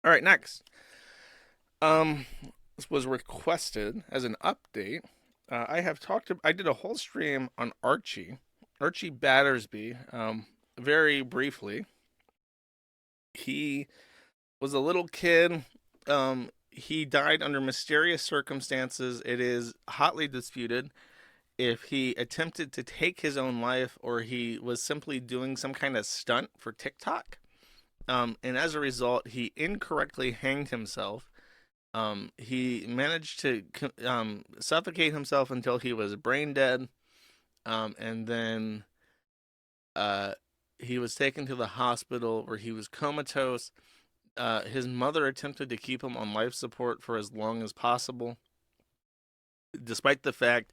All right, next. Um, this was requested as an update. I did a whole stream on Archie Battersby. Very briefly, he was a little kid. He died under mysterious circumstances. It is hotly disputed if he attempted to take his own life or he was simply doing some kind of stunt for TikTok. And as a result, he incorrectly hanged himself. He managed to suffocate himself until he was brain dead, and then uh, he was taken to the hospital where he was comatose. His mother attempted to keep him on life support for as long as possible, despite the fact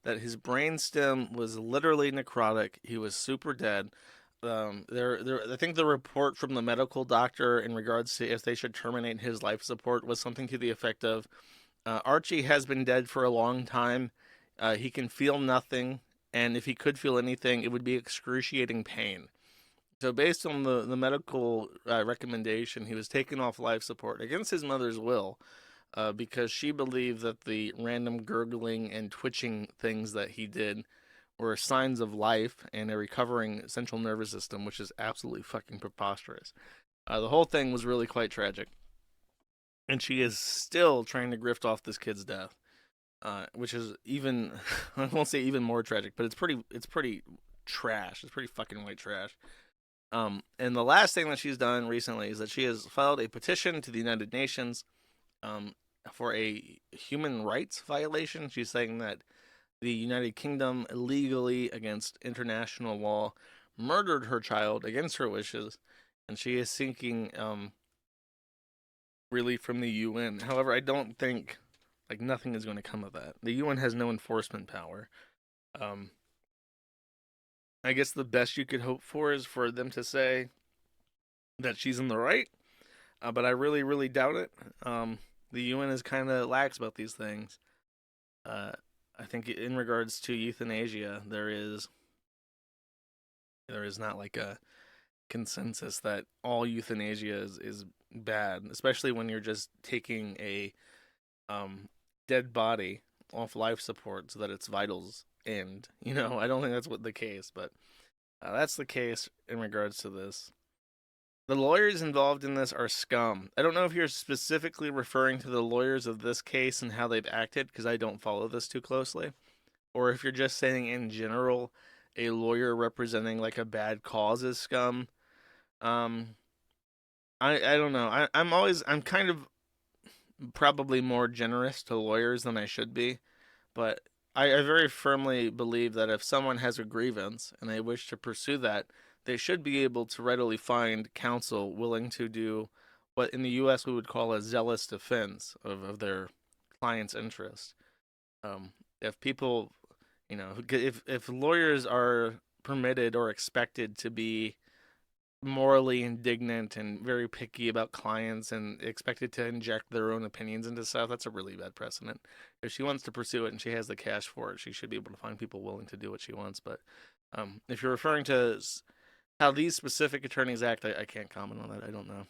that his brainstem was literally necrotic. He was super dead. I think the report from the medical doctor in regards to if they should terminate his life support was something to the effect of, Archie has been dead for a long time. He can feel nothing, and if he could feel anything, it would be excruciating pain. So, based on the medical recommendation, he was taken off life support against his mother's will, because she believed that the random gurgling and twitching things that he did were signs of life and a recovering central nervous system, which is absolutely fucking preposterous. The whole thing was really quite tragic, and she is still trying to grift off this kid's death, which is even I won't say even more tragic, but it's pretty trash. It's pretty fucking white trash. And the last thing that she's done recently is that she has filed a petition to the United Nations, um, for a human rights violation. She's saying that the United Kingdom illegally, against international law, murdered her child against her wishes, and she is seeking relief from the UN. However, I don't think nothing is going to come of that. The UN has no enforcement power. Um, I guess the best you could hope for is for them to say that she's in the right, but I really, really doubt it. The UN is kind of lax about these things. Uh, I think in regards to euthanasia, there is not like a consensus that all euthanasia is bad, especially when you're just taking a um, dead body off life support so that its vitals end. I don't think that's what the case, but that's the case in regards to this. The lawyers involved in this are scum. I don't know if you're specifically referring to the lawyers of this case and how they've acted, because I don't follow this too closely, or if you're just saying in general a lawyer representing like a bad cause is scum. Um, I don't know. I'm kind of probably more generous to lawyers than I should be, but I very firmly believe that if someone has a grievance and they wish to pursue that, they should be able to readily find counsel willing to do what in the U.S. we would call a zealous defense of their client's interest. If people, if lawyers are permitted or expected to be morally indignant and very picky about clients and expected to inject their own opinions into stuff, that's a really bad precedent. If she wants to pursue it and she has the cash for it, she should be able to find people willing to do what she wants. But if you're referring to how these specific attorneys act, I can't comment on that. I don't know.